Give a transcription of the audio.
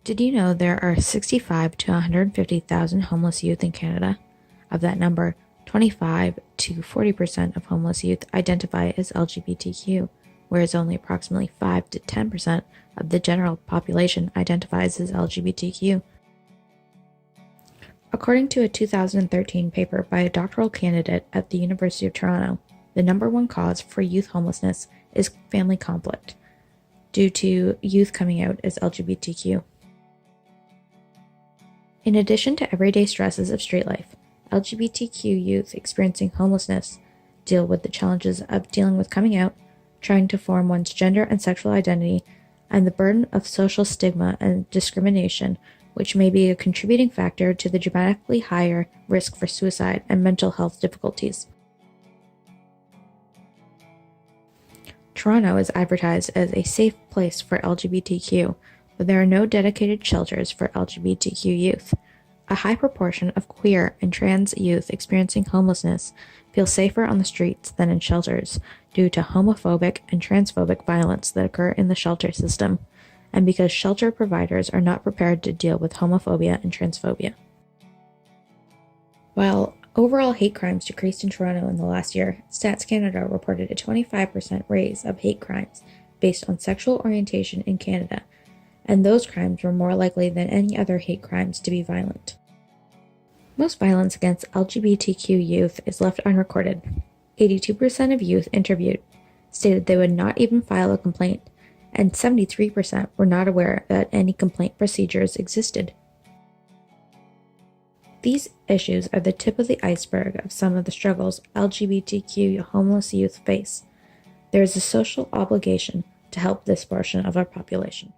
Did you know there are 65 to 150,000 homeless youth in Canada? Of that number, 25 to 40% of homeless youth identify as LGBTQ, whereas only approximately 5 to 10% of the general population identifies as LGBTQ. According to a 2013 paper by a doctoral candidate at the University of Toronto, the number one cause for youth homelessness is family conflict, due to youth coming out as LGBTQ. In addition to everyday stresses of street life, LGBTQ youth experiencing homelessness deal with the challenges of dealing with coming out, trying to form one's gender and sexual identity, and the burden of social stigma and discrimination, which may be a contributing factor to the dramatically higher risk for suicide and mental health difficulties. Toronto is advertised as a safe place for LGBTQ, but there are no dedicated shelters for LGBTQ youth. A high proportion of queer and trans youth experiencing homelessness feel safer on the streets than in shelters due to homophobic and transphobic violence that occur in the shelter system, and because shelter providers are not prepared to deal with homophobia and transphobia. While overall hate crimes decreased in Toronto in the last year, Stats Canada reported a 25% raise of hate crimes based on sexual orientation in Canada, and those crimes were more likely than any other hate crimes to be violent. Most violence against LGBTQ youth is left unrecorded. 82% of youth interviewed stated they would not even file a complaint, and 73% were not aware that any complaint procedures existed. These issues are the tip of the iceberg of some of the struggles LGBTQ homeless youth face. There is a social obligation to help this portion of our population.